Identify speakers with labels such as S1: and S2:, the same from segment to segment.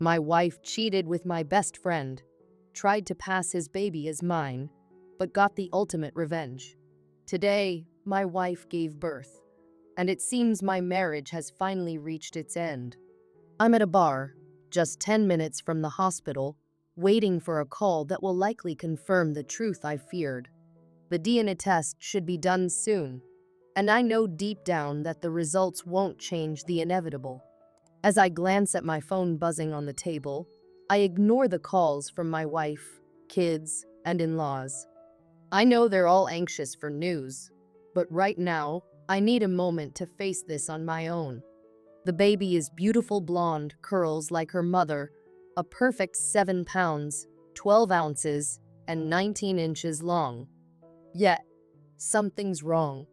S1: My wife cheated with my best friend, tried to pass his baby as mine, but got the ultimate revenge. Today, my wife gave birth, and it seems my marriage has finally reached its end. I'm at a bar, just 10 minutes from the hospital, waiting for a call that will likely confirm the truth I feared. The DNA test should be done soon, and I know deep down that the results won't change the inevitable. As I glance at my phone buzzing on the table, I ignore the calls from my wife, kids, and in-laws. I know they're all anxious for news, but right now, I need a moment to face this on my own. The baby is beautiful blonde curls like her mother, a perfect 7 pounds, 12 ounces, and 19 inches long. Yet, something's wrong.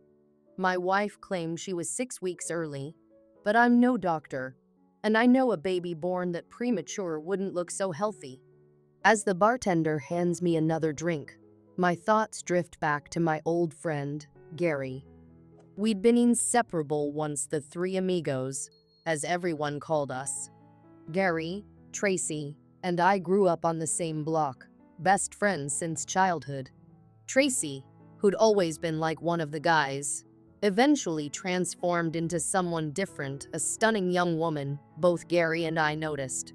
S1: My wife claimed she was 6 weeks early, but I'm no doctor, and I know a baby born that premature wouldn't look so healthy. As the bartender hands me another drink, my thoughts drift back to my old friend, Gary. We'd been inseparable once, the three amigos, as everyone called us. Gary, Tracy, and I grew up on the same block, best friends since childhood. Tracy, who'd always been like one of the guys, eventually transformed into someone different, a stunning young woman both Gary and I noticed.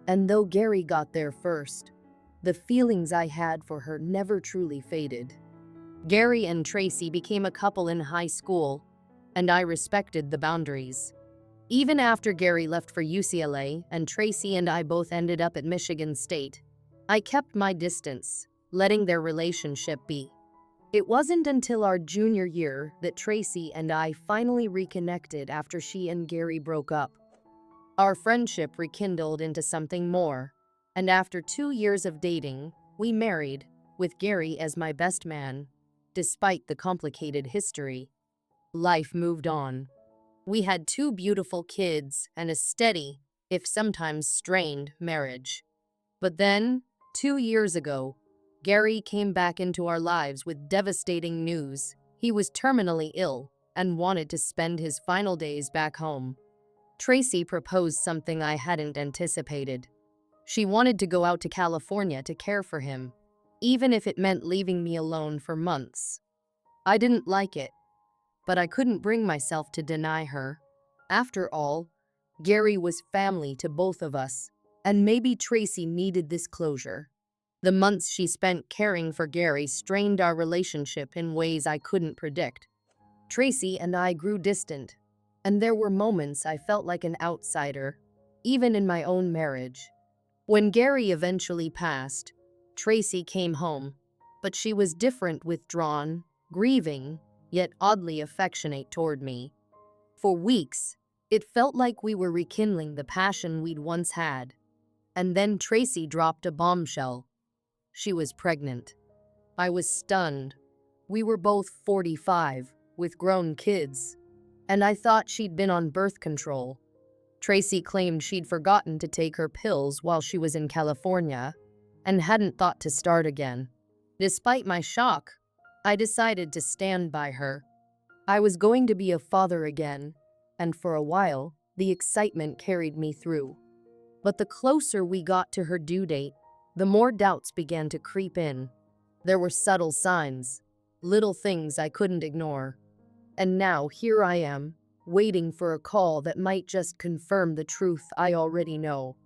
S1: And though Gary got there first, the feelings I had for her never truly faded. Gary and Tracy became a couple in high school, and I respected the boundaries. Even after Gary left for UCLA and Tracy and I both ended up at Michigan State, I kept my distance, letting their relationship be. It wasn't until our junior year that Tracy and I finally reconnected after she and Gary broke up. Our friendship rekindled into something more, and after 2 years of dating, we married, with Gary as my best man. Despite the complicated history, life moved on. We had 2 beautiful kids and a steady, if sometimes strained, marriage. But then, 2 years ago, Gary came back into our lives with devastating news. He was terminally ill and wanted to spend his final days back home. Tracy proposed something I hadn't anticipated. She wanted to go out to California to care for him, even if it meant leaving me alone for months. I didn't like it, but I couldn't bring myself to deny her. After all, Gary was family to both of us, and maybe Tracy needed this closure. The months she spent caring for Gary strained our relationship in ways I couldn't predict. Tracy and I grew distant, and there were moments I felt like an outsider, even in my own marriage. When Gary eventually passed, Tracy came home, but she was different, withdrawn, grieving, yet oddly affectionate toward me. For weeks, it felt like we were rekindling the passion we'd once had. And then Tracy dropped a bombshell. She was pregnant. I was stunned. We were both 45, with grown kids, and I thought she'd been on birth control. Tracy claimed she'd forgotten to take her pills while she was in California and hadn't thought to start again. Despite my shock, I decided to stand by her. I was going to be a father again, and for a while, the excitement carried me through. But the closer we got to her due date, the more doubts began to creep in. There were subtle signs, little things I couldn't ignore. And now here I am, waiting for a call that might just confirm the truth I already know.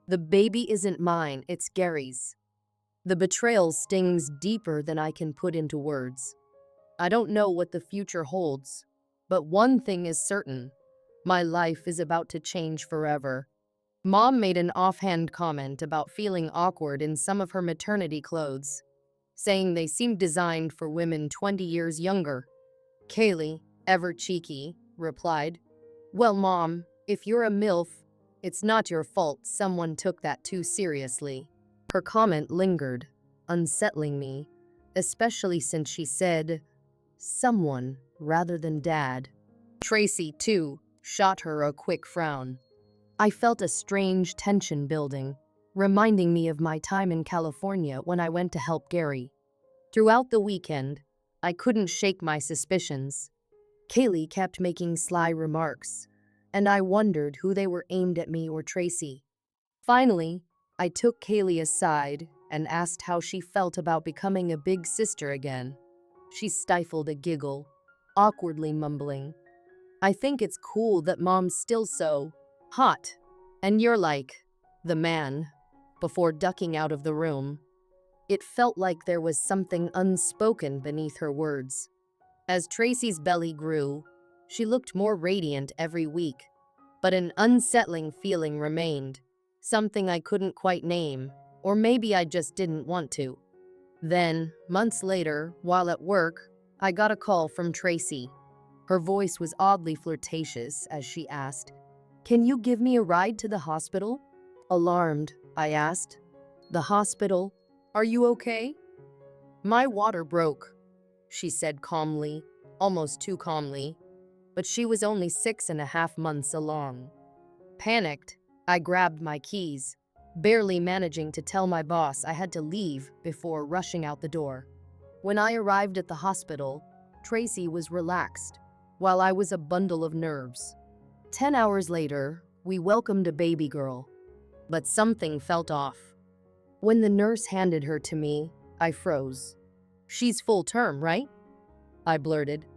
S1: The baby isn't mine, it's Gary's. The betrayal stings deeper than I can put into words. I don't know what the future holds, but one thing is certain. My life is about to change forever. Mom made an offhand comment about feeling awkward in some of her maternity clothes, saying they seemed designed for women 20 years younger. Kaylee, ever cheeky, replied, "Well, Mom, if you're a MILF, it's not your fault someone took that too seriously." Her comment lingered, unsettling me, especially since she said, "someone," rather than Dad. Tracy, too, shot her a quick frown. I felt a strange tension building, reminding me of my time in California when I went to help Gary. Throughout the weekend, I couldn't shake my suspicions. Kaylee kept making sly remarks, and I wondered who they were aimed at, me or Tracy. Finally, I took Kaylee aside and asked how she felt about becoming a big sister again. She stifled a giggle, awkwardly mumbling, "I think it's cool that mom's still so hot. And you're like the man," before ducking out of the room. It felt like there was something unspoken beneath her words. As Tracy's belly grew, she looked more radiant every week, but an unsettling feeling remained, something I couldn't quite name, or maybe I just didn't want to. Then, months later, while at work, I got a call from Tracy. Her voice was oddly flirtatious as she asked, "Can you give me a ride to the hospital?" Alarmed, I asked, "The hospital? Are you okay?" "My water broke," she said calmly, almost too calmly, but she was only 6.5 months along. Panicked, I grabbed my keys, barely managing to tell my boss I had to leave before rushing out the door. When I arrived at the hospital, Tracy was relaxed, while I was a bundle of nerves. 10 hours later, we welcomed a baby girl, but something felt off. When the nurse handed her to me, I froze. "She's full term, right?" I blurted.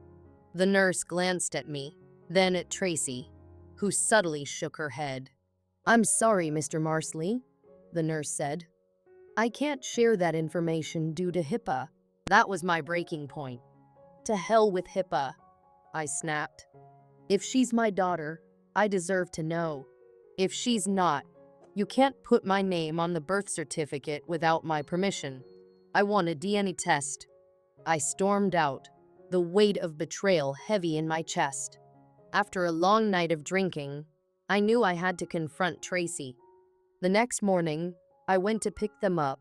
S1: The nurse glanced at me, then at Tracy, who subtly shook her head. "I'm sorry, Mr. Marsley," the nurse said. "I can't share that information due to HIPAA." That was my breaking point. "To hell with HIPAA," I snapped. "If she's my daughter, I deserve to know. If she's not, you can't put my name on the birth certificate without my permission. I want a DNA test." I stormed out, the weight of betrayal heavy in my chest. After a long night of drinking, I knew I had to confront Tracy. The next morning, I went to pick them up,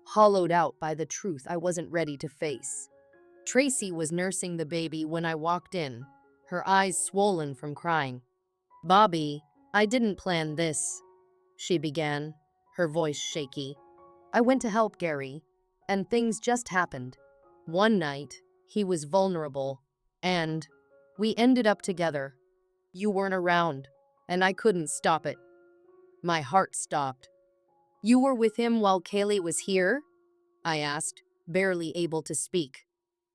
S1: hollowed out by the truth I wasn't ready to face. Tracy was nursing the baby when I walked in, her eyes swollen from crying. "Bobby, I didn't plan this," she began, her voice shaky. "I went to help Gary, and things just happened. One night, he was vulnerable, and we ended up together. You weren't around, and I couldn't stop it." My heart stopped. "You were with him while Kaylee was here?" I asked, barely able to speak.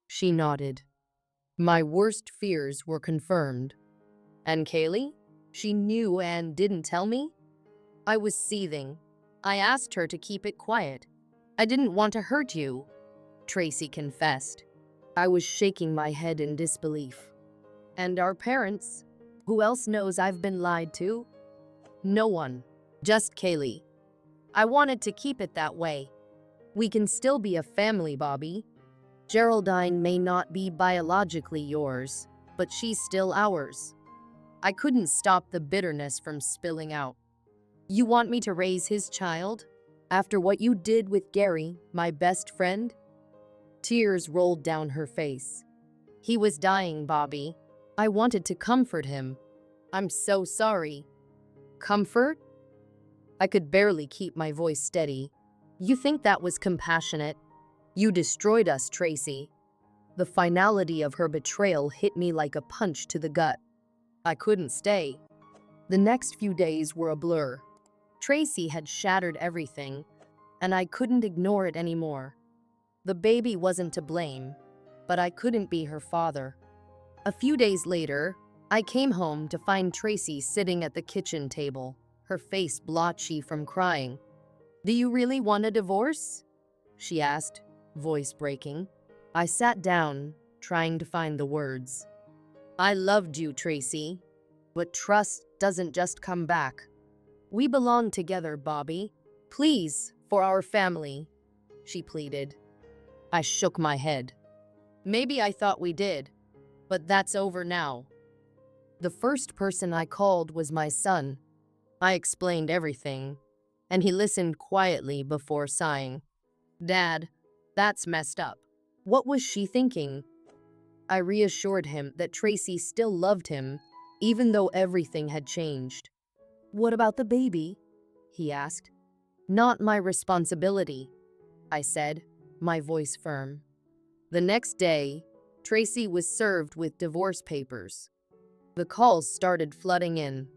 S1: She nodded. My worst fears were confirmed. "And Kaylee? She knew and didn't tell me?" I was seething. "I asked her to keep it quiet. I didn't want to hurt you," Tracy confessed. I was shaking my head in disbelief. "And our parents? Who else knows I've been lied to?" "No one. Just Kaylee. I wanted to keep it that way. We can still be a family, Bobby. Geraldine may not be biologically yours, but she's still ours." I couldn't stop the bitterness from spilling out. "You want me to raise his child? After what you did with Gary, my best friend?" Tears rolled down her face. "He was dying, Bobby. I wanted to comfort him. I'm so sorry." "Comfort?" I could barely keep my voice steady. "You think that was compassionate? You destroyed us, Tracy." The finality of her betrayal hit me like a punch to the gut. I couldn't stay. The next few days were a blur. Tracy had shattered everything, and I couldn't ignore it anymore. The baby wasn't to blame, but I couldn't be her father. A few days later, I came home to find Tracy sitting at the kitchen table, her face blotchy from crying. "Do you really want a divorce?" she asked, voice breaking. I sat down, trying to find the words. "I loved you, Tracy, but trust doesn't just come back. We belong together, Bobby. Please, for our family," she pleaded. I shook my head. "Maybe I thought we did, but that's over now." The first person I called was my son. I explained everything, and he listened quietly before sighing. "Dad, that's messed up. What was she thinking?" I reassured him that Tracy still loved him, even though everything had changed. "What about the baby?" he asked. "Not my responsibility," I said, my voice firm. The next day, Tracy was served with divorce papers. The calls started flooding in.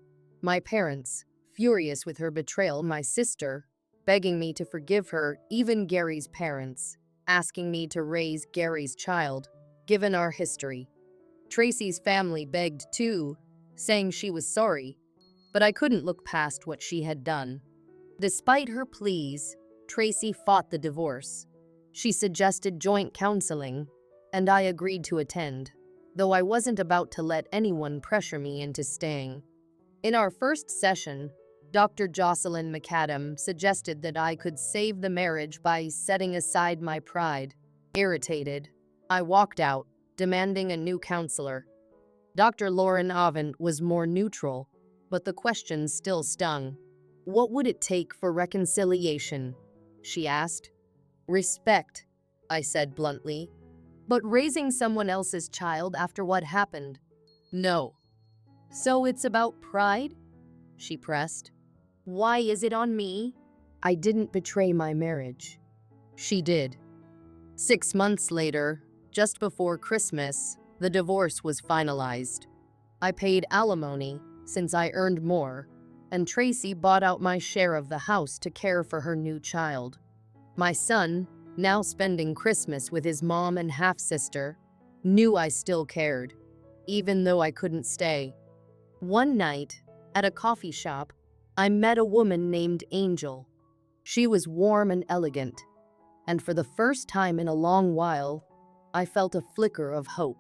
S1: My parents, furious with her betrayal, my sister, begging me to forgive her, even Gary's parents, asking me to raise Gary's child, given our history. Tracy's family begged too, saying she was sorry, but I couldn't look past what she had done. Despite her pleas, Tracy fought the divorce. She suggested joint counseling, and I agreed to attend, though I wasn't about to let anyone pressure me into staying. In our first session, Dr. Jocelyn McAdam suggested that I could save the marriage by setting aside my pride. Irritated, I walked out, demanding a new counselor. Dr. Lauren Avent was more neutral, but the questions still stung. "What would it take for reconciliation?" she asked. "Respect," I said bluntly. "But raising someone else's child after what happened? No." "So it's about pride?" she pressed. "Why is it on me?" "I didn't betray my marriage." "She did." 6 months later, just before Christmas, the divorce was finalized. I paid alimony, since I earned more, and Tracy bought out my share of the house to care for her new child. My son, now spending Christmas with his mom and half-sister, knew I still cared, even though I couldn't stay. One night, at a coffee shop, I met a woman named Angel. She was warm and elegant, and for the first time in a long while, I felt a flicker of hope.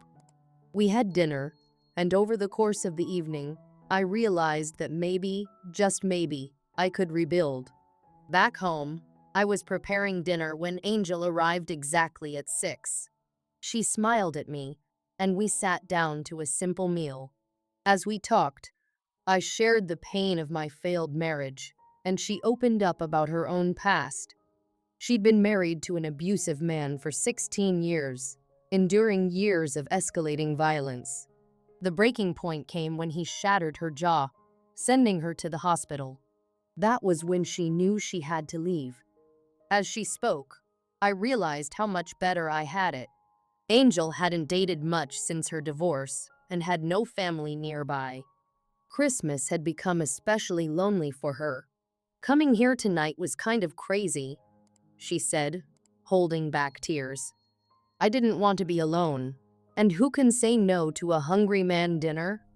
S1: We had dinner, and over the course of the evening, I realized that maybe, just maybe, I could rebuild. Back home, I was preparing dinner when Angel arrived exactly at 6. She smiled at me, and we sat down to a simple meal. As we talked, I shared the pain of my failed marriage, and she opened up about her own past. She'd been married to an abusive man for 16 years, enduring years of escalating violence. The breaking point came when he shattered her jaw, sending her to the hospital. That was when she knew she had to leave. As she spoke, I realized how much better I had it. Angel hadn't dated much since her divorce and had no family nearby. Christmas had become especially lonely for her. "Coming here tonight was kind of crazy," she said, holding back tears. "I didn't want to be alone, and who can say no to a hungry man dinner?"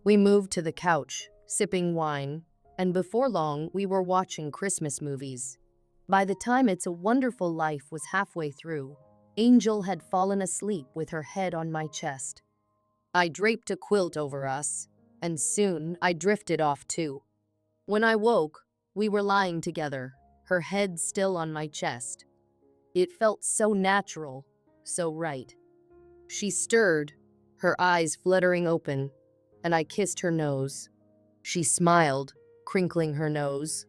S1: We moved to the couch, sipping wine, and before long we were watching Christmas movies. By the time It's a Wonderful Life was halfway through, Angel had fallen asleep with her head on my chest. I draped a quilt over us, and soon I drifted off too. When I woke, we were lying together, her head still on my chest. It felt so natural, so right. She stirred, her eyes fluttering open, and I kissed her nose. She smiled, crinkling her nose.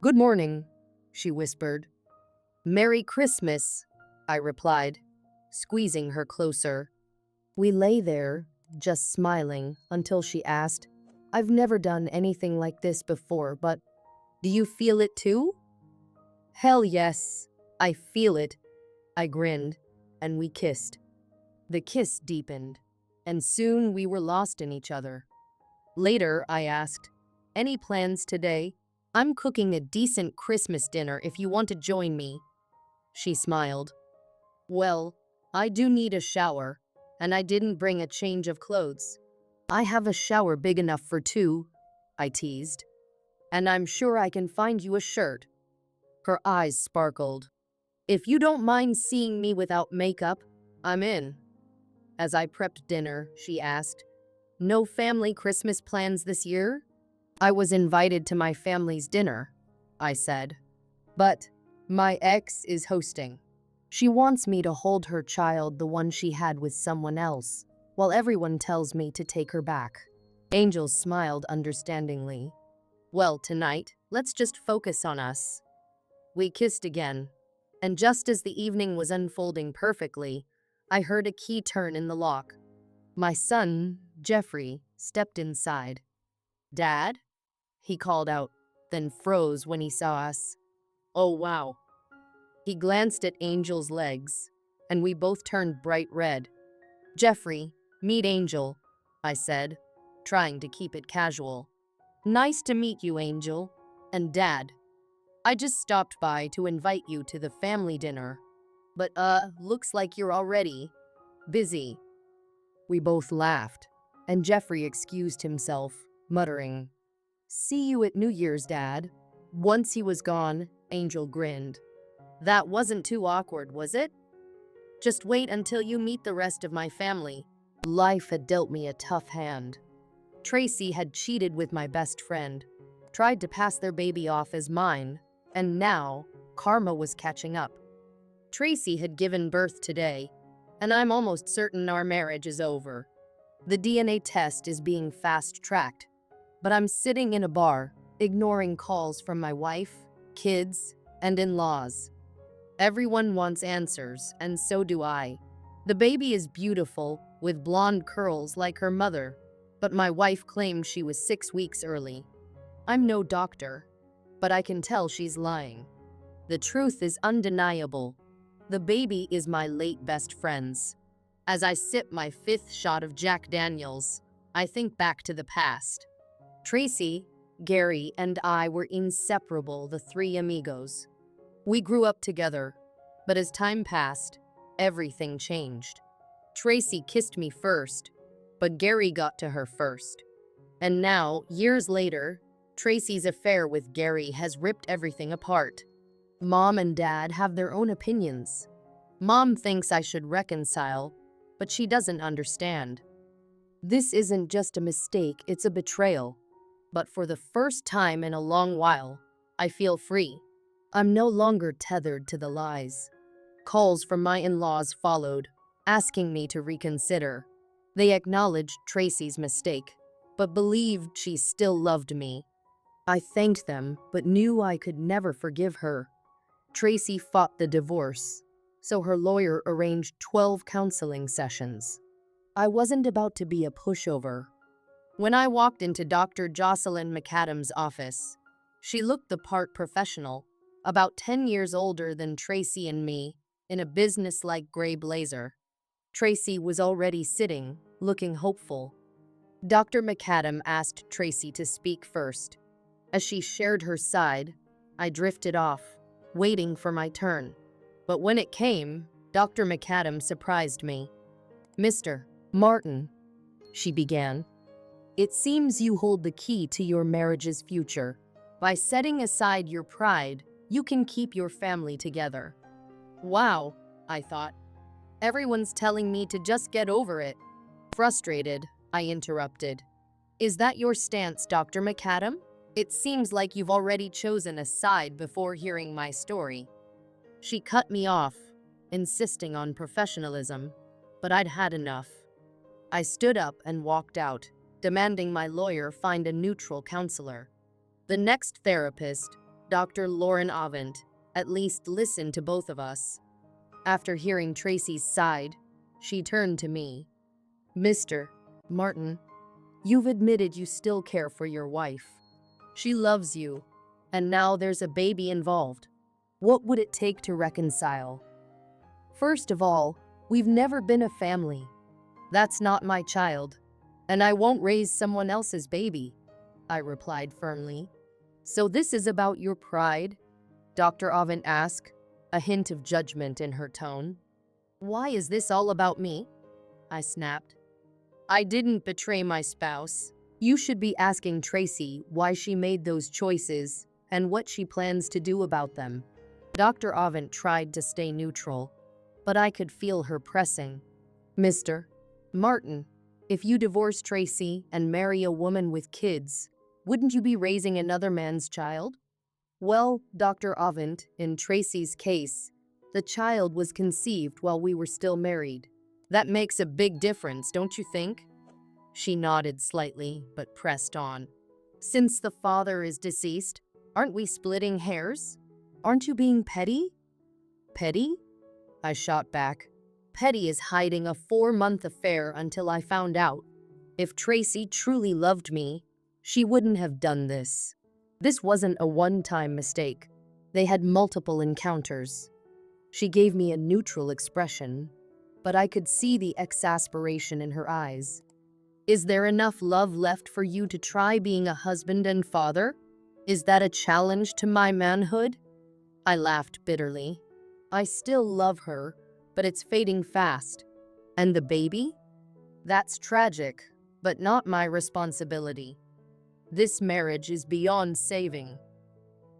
S1: "Good morning," she whispered. "Merry Christmas," I replied, squeezing her closer. We lay there, just smiling, until she asked, "I've never done anything like this before, but do you feel it too?" "Hell yes, I feel it," I grinned, and we kissed. The kiss deepened, and soon we were lost in each other. Later, I asked, "Any plans today? I'm cooking a decent Christmas dinner if you want to join me." She smiled. "Well, I do need a shower, and I didn't bring a change of clothes." "I have a shower big enough for two," I teased. "And I'm sure I can find you a shirt." Her eyes sparkled. "If you don't mind seeing me without makeup, I'm in." As I prepped dinner, she asked, "No family Christmas plans this year?" "I was invited to my family's dinner," I said. "But my ex is hosting. She wants me to hold her child, the one she had with someone else, while everyone tells me to take her back." Angel smiled understandingly. "Well, tonight, let's just focus on us." We kissed again, and just as the evening was unfolding perfectly, I heard a key turn in the lock. My son, Jeffrey, stepped inside. "Dad?" he called out, then froze when he saw us. "Oh, wow." He glanced at Angel's legs, and we both turned bright red. "Jeffrey, meet Angel," I said, trying to keep it casual. Nice to meet you, Angel. And Dad, I just stopped by to invite you to the family dinner. But, looks like you're already busy. We both laughed, and Jeffrey excused himself, muttering, "See you at New Year's, Dad." Once he was gone, Angel grinned. That wasn't too awkward, was it? Just wait until you meet the rest of my family. Life had dealt me a tough hand. Tracy had cheated with my best friend, tried to pass their baby off as mine, and now karma was catching up. Tracy had given birth today, and I'm almost certain our marriage is over. The DNA test is being fast-tracked, but I'm sitting in a bar, ignoring calls from my wife, kids, and in-laws. Everyone wants answers, and so do I. The baby is beautiful, with blonde curls like her mother, but my wife claims she was 6 weeks early. I'm no doctor, but I can tell she's lying. The truth is undeniable. The baby is my late best friend's. As I sip my 5th shot of Jack Daniels, I think back to the past. Tracy, Gary, and I were inseparable, the three amigos. We grew up together, but as time passed, everything changed. Tracy kissed me first, but Gary got to her first. And now, years later, Tracy's affair with Gary has ripped everything apart. Mom and Dad have their own opinions. Mom thinks I should reconcile, but she doesn't understand. This isn't just a mistake, it's a betrayal. But for the first time in a long while, I feel free. I'm no longer tethered to the lies. Calls from my in-laws followed, asking me to reconsider. They acknowledged Tracy's mistake, but believed she still loved me. I thanked them, but knew I could never forgive her. Tracy fought the divorce, so her lawyer arranged 12 counseling sessions. I wasn't about to be a pushover. When I walked into Dr. Jocelyn McAdams' office, she looked the part: professional, about 10 years older than Tracy and me, in a business-like gray blazer. Tracy was already sitting, looking hopeful. Dr. McAdam asked Tracy to speak first. As she shared her side, I drifted off, waiting for my turn. But when it came, Dr. McAdam surprised me. "Mr. Martin," she began, "it seems you hold the key to your marriage's future. By setting aside your pride, you can keep your family together." Wow, I thought. Everyone's telling me to just get over it. Frustrated, I interrupted. "Is that your stance, Dr. McAdam? It seems like you've already chosen a side before hearing my story." She cut me off, insisting on professionalism, but I'd had enough. I stood up and walked out, demanding my lawyer find a neutral counselor. The next therapist, Dr. Lauren Avent, at least listened to both of us. After hearing Tracy's side, she turned to me. "Mr. Martin, you've admitted you still care for your wife. She loves you, and now there's a baby involved. What would it take to reconcile? First of all, we've never been a family. That's not my child, and I won't raise someone else's baby," I replied firmly. "So this is about your pride?" Dr. Avent asked, a hint of judgment in her tone. "Why is this all about me?" I snapped. "I didn't betray my spouse. You should be asking Tracy why she made those choices and what she plans to do about them." Dr. Avent tried to stay neutral, but I could feel her pressing. "Mr. Martin, if you divorce Tracy and marry a woman with kids, wouldn't you be raising another man's child?" "Well, Dr. Avent, in Tracy's case, the child was conceived while we were still married. That makes a big difference, don't you think?" She nodded slightly, but pressed on. "Since the father is deceased, aren't we splitting hairs? Aren't you being petty?" "Petty?" I shot back. "Petty is hiding a 4-month affair until I found out. If Tracy truly loved me, she wouldn't have done this. This wasn't a one-time mistake. They had multiple encounters." She gave me a neutral expression, but I could see the exasperation in her eyes. Is there enough love left for you to try being a husband and father? Is that a challenge to my manhood? I laughed bitterly. I still love her, but it's fading fast. And the baby? That's tragic, but not my responsibility. This marriage is beyond saving.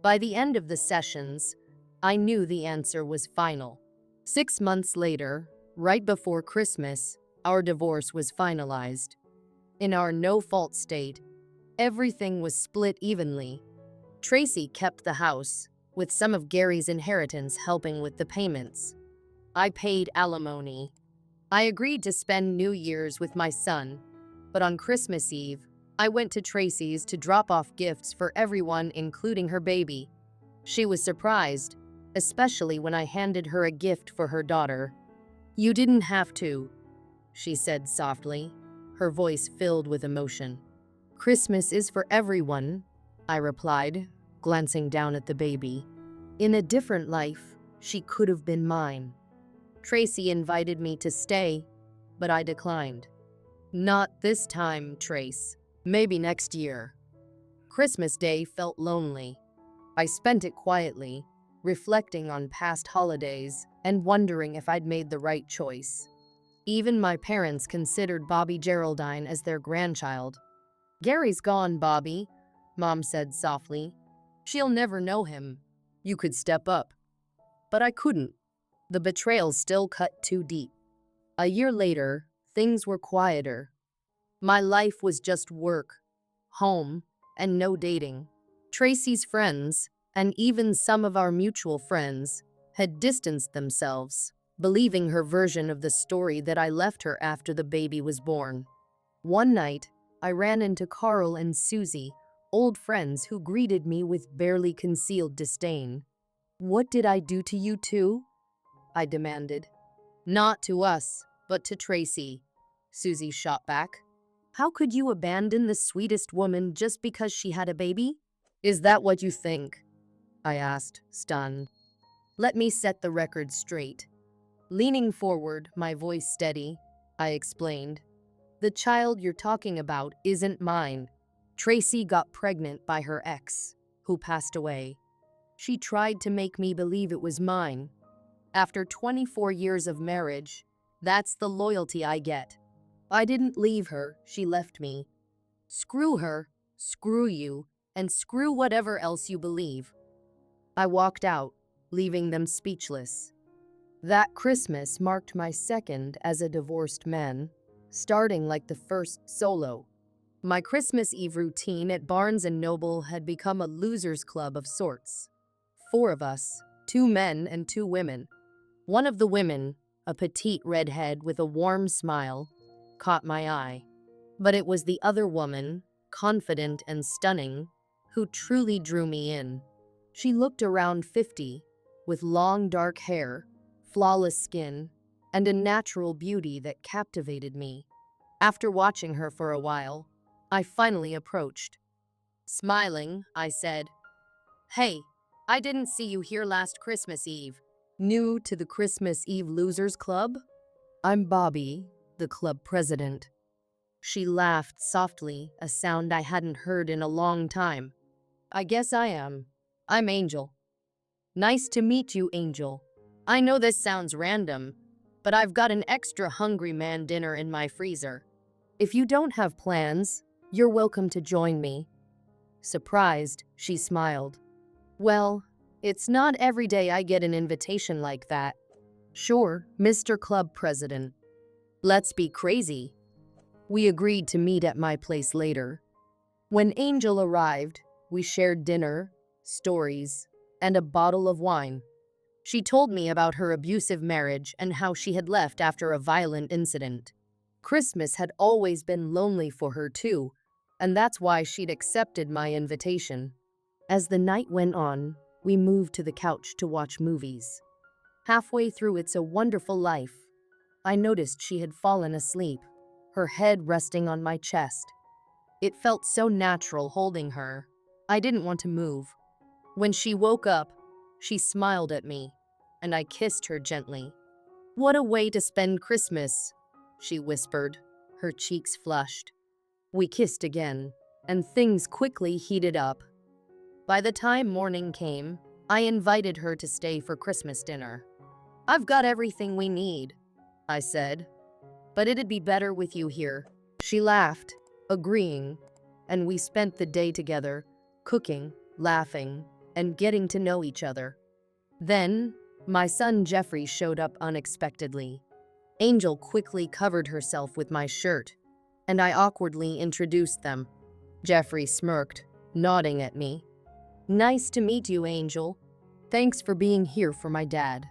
S1: By the end of the sessions, I knew the answer was final. 6 months later, right before Christmas, our divorce was finalized. In our no-fault state, everything was split evenly. Tracy kept the house, with some of Gary's inheritance helping with the payments. I paid alimony. I agreed to spend New Year's with my son, but on Christmas Eve, I went to Tracy's to drop off gifts for everyone, including her baby. She was surprised, especially when I handed her a gift for her daughter. "You didn't have to," she said softly, her voice filled with emotion. "Christmas is for everyone," I replied, glancing down at the baby. In a different life, she could have been mine. Tracy invited me to stay, but I declined. "Not this time, Trace. Maybe next year." Christmas Day felt lonely. I spent it quietly, reflecting on past holidays and wondering if I'd made the right choice. Even my parents considered Bobby Geraldine as their grandchild. "Gary's gone, Bobby," Mom said softly. "She'll never know him. You could step up." But I couldn't. The betrayal still cut too deep. A year later, things were quieter. My life was just work, home, and no dating. Tracy's friends, and even some of our mutual friends, had distanced themselves, believing her version of the story that I left her after the baby was born. One night, I ran into Carl and Susie, old friends who greeted me with barely concealed disdain. "What did I do to you two?" I demanded. "Not to us, but to Tracy," Susie shot back. "How could you abandon the sweetest woman just because she had a baby?" "Is that what you think?" I asked, stunned. "Let me set the record straight." Leaning forward, my voice steady, I explained. "The child you're talking about isn't mine. Tracy got pregnant by her ex, who passed away. She tried to make me believe it was mine. After 24 years of marriage, that's the loyalty I get. I didn't leave her, she left me. Screw her, screw you, and screw whatever else you believe." I walked out, leaving them speechless. That Christmas marked my second as a divorced man, starting like the first solo. My Christmas Eve routine at Barnes & Noble had become a loser's club of sorts. 4 of us, 2 men and 2 women. One of the women, a petite redhead with a warm smile, caught my eye. But it was the other woman, confident and stunning, who truly drew me in. She looked around 50, with long dark hair, flawless skin, and a natural beauty that captivated me. After watching her for a while, I finally approached. Smiling, I said, "Hey, I didn't see you here last Christmas Eve." "New to the Christmas Eve Losers Club? I'm Bobby, the club president." She laughed softly, a sound I hadn't heard in a long time. "I guess I am. I'm Angel." "Nice to meet you, Angel. I know this sounds random, but I've got an extra hungry man dinner in my freezer. If you don't have plans, you're welcome to join me." Surprised, she smiled. "Well, it's not every day I get an invitation like that." "Sure, Mr. Club President. Let's be crazy." We agreed to meet at my place later. When Angel arrived, we shared dinner, stories, and a bottle of wine. She told me about her abusive marriage and how she had left after a violent incident. Christmas had always been lonely for her too, and that's why she'd accepted my invitation. As the night went on, we moved to the couch to watch movies. Halfway through It's a Wonderful Life, I noticed she had fallen asleep, her head resting on my chest. It felt so natural holding her. I didn't want to move. When she woke up, she smiled at me, and I kissed her gently. "What a way to spend Christmas," she whispered, her cheeks flushed. We kissed again, and things quickly heated up. By the time morning came, I invited her to stay for Christmas dinner. "I've got everything we need," I said, "but it'd be better with you here." She laughed, agreeing, and we spent the day together, cooking, laughing, and getting to know each other. Then, my son Jeffrey showed up unexpectedly. Angel quickly covered herself with my shirt, and I awkwardly introduced them. Jeffrey smirked, nodding at me. "Nice to meet you, Angel. Thanks for being here for my dad."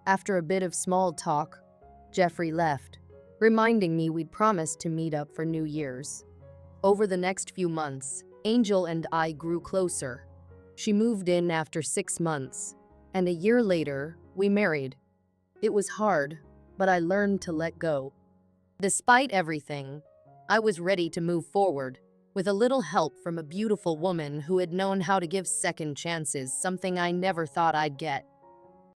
S1: After a bit of small talk, Jeffrey left, reminding me we'd promised to meet up for New Year's. Over the next few months, Angel and I grew closer. She moved in after 6 months, and a year later, we married. It was hard, but I learned to let go. Despite everything, I was ready to move forward, with a little help from a beautiful woman who had known how to give second chances, something I never thought I'd get.